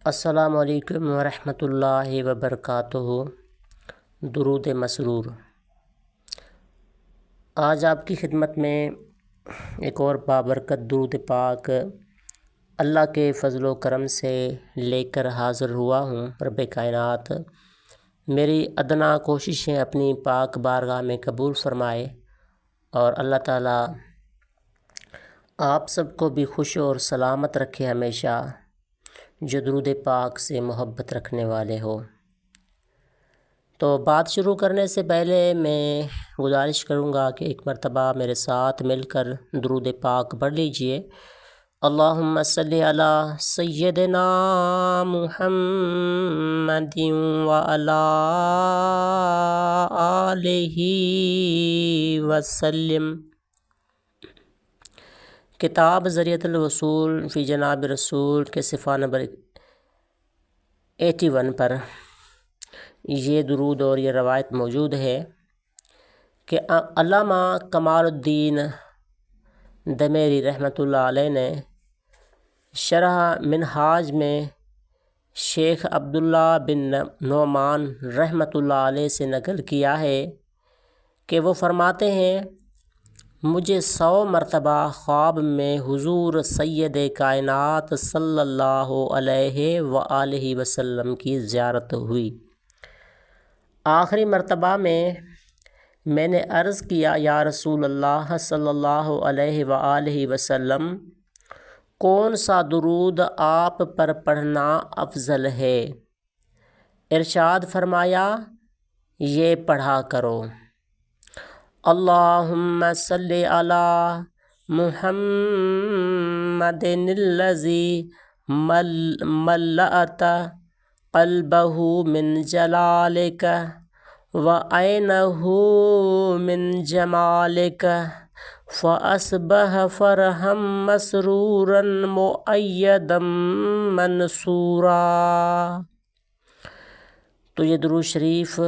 السلام علیکم ورحمۃ اللہ وبرکاتہ۔ درود مسرور۔ آج آپ کی خدمت میں ایک اور بابرکت درود پاک اللہ کے فضل و کرم سے لے کر حاضر ہوا ہوں۔ رب کائنات میری ادنا کوششیں اپنی پاک بارگاہ میں قبول فرمائے اور اللہ تعالیٰ آپ سب کو بھی خوش اور سلامت رکھے ہمیشہ، جو درود پاک سے محبت رکھنے والے ہو۔ تو بات شروع کرنے سے پہلے میں گزارش کروں گا کہ ایک مرتبہ میرے ساتھ مل کر درود پاک پڑھ لیجئے۔ اللہم صلی علی سیدنا محمد وعلی آلہ وسلم۔ کتاب ذریعۃ الوصول فی جناب رسول کے صفحہ نمبر 81 پر یہ درود اور یہ روایت موجود ہے کہ علامہ کمال الدین دمیری رحمۃ اللہ علیہ نے شرح منہاج میں شیخ عبداللہ بن نعمان رحمۃ اللہ علیہ سے نقل کیا ہے کہ وہ فرماتے ہیں، مجھے 100 مرتبہ خواب میں حضور سید کائنات صلی اللہ علیہ وآلہ وسلم کی زیارت ہوئی۔ آخری مرتبہ میں نے عرض کیا، یا رسول اللہ صلی اللہ علیہ وآلہ وسلم، کون سا درود آپ پر پڑھنا افضل ہے؟ ارشاد فرمایا، یہ پڑھا کرو، اللہم صلی علی محمد الذی ملأت قلبہ من جلالک وعینہ من جمالک فاصبح فرحا مسرورا مؤیدا منصورا۔ تو یہ درود شریف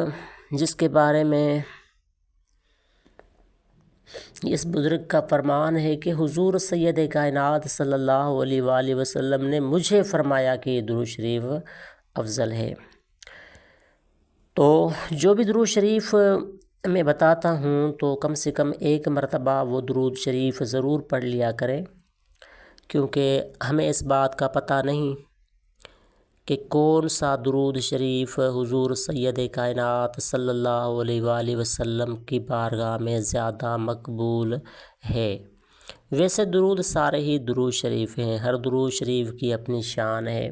جس کے بارے میں اس بزرگ کا فرمان ہے کہ حضور سید کائنات صلی اللہ علیہ وآلہ وسلم نے مجھے فرمایا کہ یہ درود شریف افضل ہے۔ تو جو بھی درود شریف میں بتاتا ہوں تو کم سے کم ایک مرتبہ وہ درود شریف ضرور پڑھ لیا کریں، کیونکہ ہمیں اس بات کا پتہ نہیں کہ کون سا درود شریف حضور سید کائنات صلی اللہ علیہ وآلہ وسلم کی بارگاہ میں زیادہ مقبول ہے۔ ویسے درود سارے ہی درود شریف ہیں، ہر درود شریف کی اپنی شان ہے۔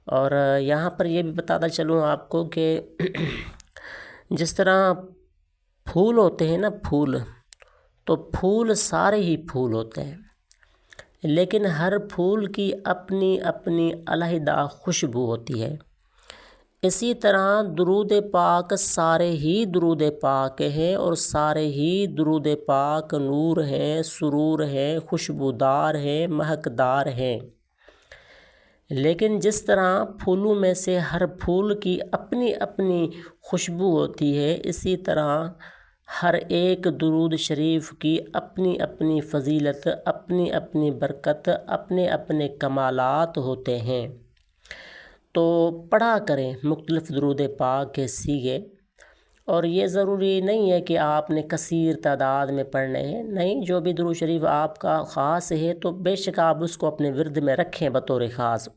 اور یہاں پر یہ بھی بتاتا چلوں آپ کو کہ جس طرح پھول ہوتے ہیں نا، پھول، تو پھول سارے ہی پھول ہوتے ہیں، لیکن ہر پھول کی اپنی اپنی علیحدہ خوشبو ہوتی ہے۔ اسی طرح درود پاک سارے ہی درود پاک ہیں اور سارے ہی درود پاک نور ہیں، سرور ہیں، خوشبودار ہیں، مہکدار ہیں۔ لیکن جس طرح پھولوں میں سے ہر پھول کی اپنی اپنی خوشبو ہوتی ہے، اسی طرح ہر ایک درود شریف کی اپنی اپنی فضیلت، اپنی اپنی برکت، اپنے اپنے کمالات ہوتے ہیں۔ تو پڑھا کریں مختلف درود پاک کے صیغے، اور یہ ضروری نہیں ہے کہ آپ نے کثیر تعداد میں پڑھنے ہیں، نہیں، جو بھی درود شریف آپ کا خاص ہے تو بے شک آپ اس کو اپنے ورد میں رکھیں بطور خاص،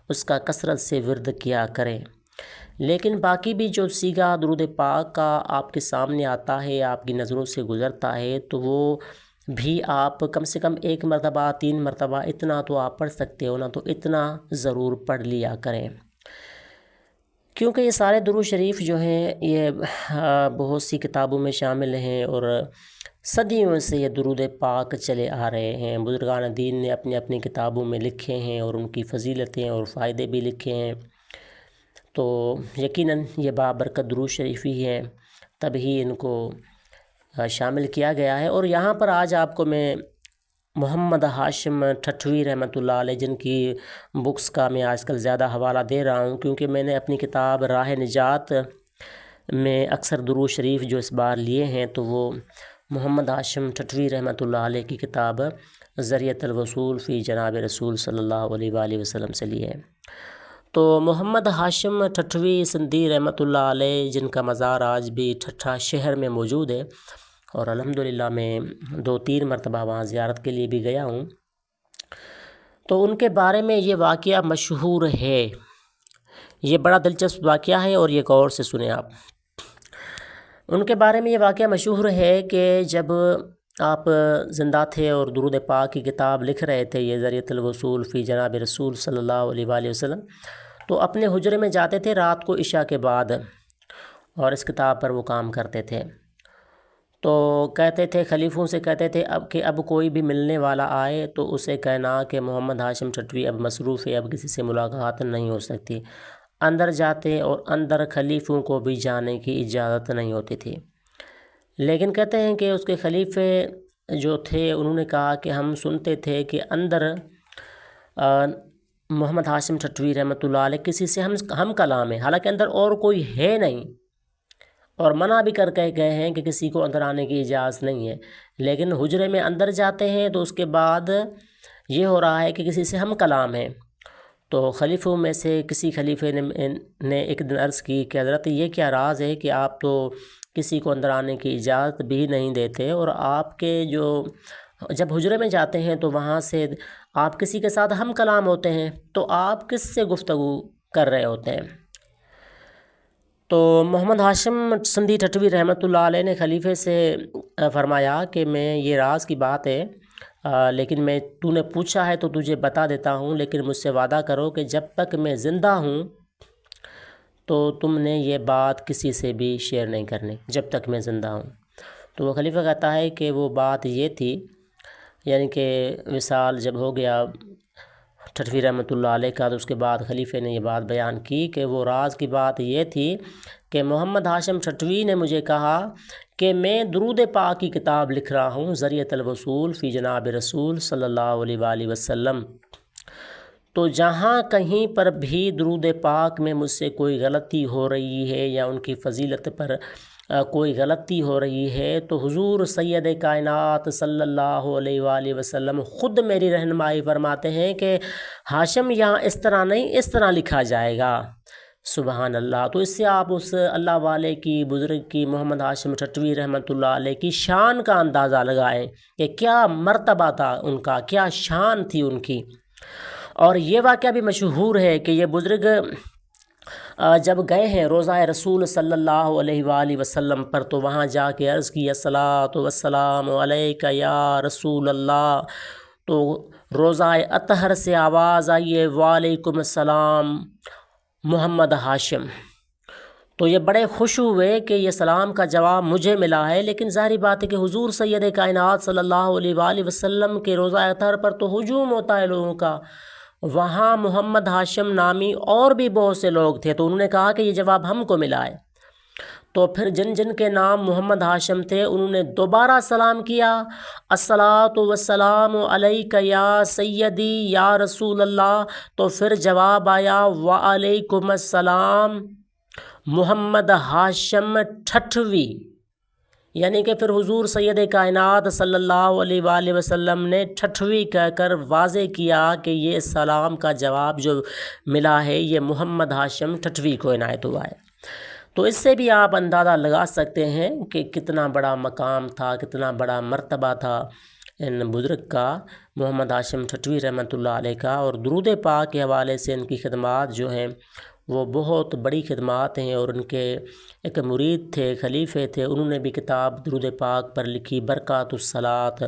اس کا کثرت سے ورد کیا کریں۔ لیکن باقی بھی جو صیغہ درود پاک کا آپ کے سامنے آتا ہے، آپ کی نظروں سے گزرتا ہے، تو وہ بھی آپ کم سے کم ایک مرتبہ، 3 مرتبہ، اتنا تو آپ پڑھ سکتے ہو نا، تو اتنا ضرور پڑھ لیا کریں، کیونکہ یہ سارے درود شریف جو ہیں یہ بہت سی کتابوں میں شامل ہیں اور صدیوں سے یہ درود پاک چلے آ رہے ہیں۔ بزرگان دین نے اپنی اپنی کتابوں میں لکھے ہیں اور ان کی فضیلتیں اور فائدے بھی لکھے ہیں، تو یقیناً یہ بابرکت درود شریف ہی ہیں، تب ہی ان کو شامل کیا گیا ہے۔ اور یہاں پر آج آپ کو میں محمد ہاشم ٹھٹوی رحمۃ اللہ علیہ، جن کی بکس کا میں آج کل زیادہ حوالہ دے رہا ہوں، کیونکہ میں نے اپنی کتاب راہ نجات میں اکثر درود شریف جو اس بار لیے ہیں تو وہ محمد ہاشم ٹھٹوی رحمۃ اللہ علیہ کی کتاب ذریعۃ الوصول فی جناب رسول صلی اللہ علیہ وآلہ وسلم سے لیے ہیں۔ تو محمد ہاشم ٹھٹوی سندھی رحمۃ اللہ علیہ، جن کا مزار آج بھی ٹھٹھہ شہر میں موجود ہے، اور الحمدللہ میں 2-3 مرتبہ وہاں زیارت کے لیے بھی گیا ہوں، تو ان کے بارے میں یہ واقعہ مشہور ہے۔ یہ بڑا دلچسپ واقعہ ہے اور یہ غور سے سنیں آپ۔ ان کے بارے میں یہ واقعہ مشہور ہے کہ جب آپ زندہ تھے اور درود پاک کی کتاب لکھ رہے تھے، یہ ذریعۃ الوصول فی جناب رسول صلی اللہ علیہ وآلہ وسلم، تو اپنے حجرے میں جاتے تھے رات کو عشاء کے بعد، اور اس کتاب پر وہ کام کرتے تھے۔ تو کہتے تھے، خلیفوں سے کہتے تھے اب کوئی بھی ملنے والا آئے تو اسے کہنا کہ محمد ہاشم ٹھٹوی اب مصروف ہے، اب کسی سے ملاقات نہیں ہو سکتی۔ اندر جاتے اور اندر خلیفوں کو بھی جانے کی اجازت نہیں ہوتی تھی، لیکن کہتے ہیں کہ اس کے خلیفے جو تھے انہوں نے کہا کہ ہم سنتے تھے کہ اندر محمد ہاشم ٹھٹوی رحمۃ اللہ علیہ کسی سے ہم کلام ہیں، حالانکہ اندر اور کوئی ہے نہیں، اور منع بھی کر کے گئے ہیں کہ کسی کو اندر آنے کی اجازت نہیں ہے، لیکن حجرے میں اندر جاتے ہیں تو اس کے بعد یہ ہو رہا ہے کہ کسی سے ہم کلام ہیں۔ تو خلیفوں میں سے کسی خلیفے نے ایک دن عرض کی کہ حضرت یہ کیا راز ہے کہ آپ تو کسی کو اندر آنے کی اجازت بھی نہیں دیتے، اور آپ کے جب حجرے میں جاتے ہیں تو وہاں سے آپ کسی کے ساتھ ہم کلام ہوتے ہیں، تو آپ کس سے گفتگو کر رہے ہوتے ہیں؟ تو محمد ہاشم سندھی ٹھٹوی رحمۃ اللہ علیہ نے خلیفے سے فرمایا کہ میں یہ راز کی بات ہے، لیکن تو نے پوچھا ہے تو تجھے بتا دیتا ہوں، لیکن مجھ سے وعدہ کرو کہ جب تک میں زندہ ہوں تو تم نے یہ بات کسی سے بھی شیئر نہیں کرنی، جب تک میں زندہ ہوں۔ تو وہ خلیفہ کہتا ہے کہ وہ بات یہ تھی، یعنی کہ وصال جب ہو گیا ٹھٹوی رحمۃ اللہ علیہ کا، تو اس کے بعد خلیفے نے یہ بات بیان کی کہ وہ راز کی بات یہ تھی کہ محمد ہاشم ٹھٹوی نے مجھے کہا کہ میں درود پاک کی کتاب لکھ رہا ہوں، ذریعۃ الوصول فی جناب رسول صلی اللہ علیہ وآلہ وسلم، تو جہاں کہیں پر بھی درود پاک میں مجھ سے کوئی غلطی ہو رہی ہے یا ان کی فضیلت پر کوئی غلطی ہو رہی ہے تو حضور سید کائنات صلی اللہ علیہ وآلہ وسلم خود میری رہنمائی فرماتے ہیں کہ ہاشم یہاں اس طرح نہیں، اس طرح لکھا جائے گا۔ سبحان اللہ۔ تو اس سے آپ اس اللہ والے کی، بزرگ کی، محمد ہاشم ٹھٹوی رحمۃ اللہ علیہ کی شان کا اندازہ لگائیں کہ کیا مرتبہ تھا ان کا، کیا شان تھی ان کی۔ اور یہ واقعہ بھی مشہور ہے کہ یہ بزرگ جب گئے ہیں روضہ رسول صلی اللہ علیہ وآلہ وسلم پر، تو وہاں جا کے عرض کی الصلاۃ والسلام علیک یا رسول اللہ، تو روضہ اطہر سے آواز آئی ہے وعلیکم السلام محمد ہاشم۔ تو یہ بڑے خوش ہوئے کہ یہ سلام کا جواب مجھے ملا ہے، لیکن ظاہری بات ہے کہ حضور سید کائنات صلی اللہ علیہ وآلہ وسلم کے روضہ اطہر پر تو ہجوم ہوتا ہے لوگوں کا، وہاں محمد ہاشم نامی اور بھی بہت سے لوگ تھے، تو انہوں نے کہا کہ یہ جواب ہم کو ملا ہے۔ تو پھر جن جن کے نام محمد ہاشم تھے انہوں نے دوبارہ سلام کیا، الصلاۃ والسلام علیک یا سیدی یا رسول اللہ، تو پھر جواب آیا وعلیکم السلام محمد ہاشم ٹھٹوی، یعنی کہ پھر حضور سید کائنات صلی اللہ علیہ وآلہ وسلم نے ٹھٹوی کہہ کر واضح کیا کہ یہ سلام کا جواب جو ملا ہے یہ محمد ہاشم ٹھٹوی کو عنایت ہوا ہے۔ تو اس سے بھی آپ اندازہ لگا سکتے ہیں کہ کتنا بڑا مقام تھا، کتنا بڑا مرتبہ تھا ان بزرگ کا، محمد ہاشم ٹھٹوی رحمۃ اللہ علیہ کا، اور درود پاک کے حوالے سے ان کی خدمات جو ہیں وہ بہت بڑی خدمات ہیں، اور ان کے ایک مرید تھے، خلیفے تھے، انہوں نے بھی کتاب درود پاک پر لکھی برکات الصلاۃ،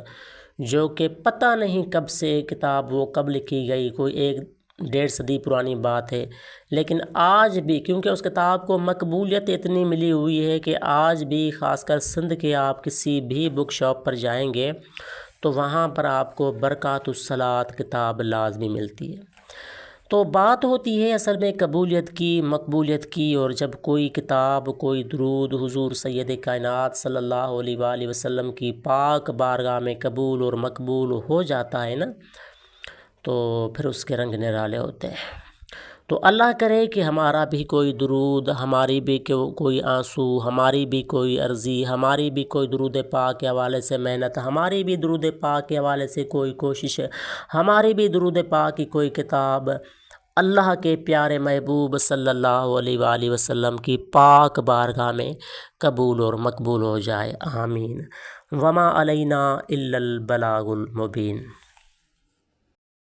جو کہ پتہ نہیں کب سے کتاب وہ کب لکھی گئی، کوئی 1-1.5 صدی پرانی بات ہے، لیکن آج بھی کیونکہ اس کتاب کو مقبولیت اتنی ملی ہوئی ہے کہ آج بھی خاص کر سندھ کے آپ کسی بھی بک شاپ پر جائیں گے تو وہاں پر آپ کو برکات الصلاۃ کتاب لازمی ملتی ہے۔ تو بات ہوتی ہے اصل میں قبولیت کی، مقبولیت کی، اور جب کوئی کتاب، کوئی درود حضور سید کائنات صلی اللہ علیہ وآلہ وسلم کی پاک بارگاہ میں قبول اور مقبول ہو جاتا ہے نا، تو پھر اس کے رنگ نرالے ہوتے ہیں۔ تو اللہ کرے کہ ہمارا بھی کوئی درود، ہماری بھی کوئی آنسو، ہماری بھی کوئی عرضی، ہماری بھی کوئی درود پاک کے حوالے سے محنت، ہماری بھی درود پاک کے حوالے سے کوئی کوشش، ہماری بھی درود پاک کی کوئی کتاب اللہ کے پیارے محبوب صلی اللہ علیہ وآلہ وسلم کی پاک بارگاہ میں قبول اور مقبول ہو جائے، آمین۔ وما علینا الا البلاغ المبین۔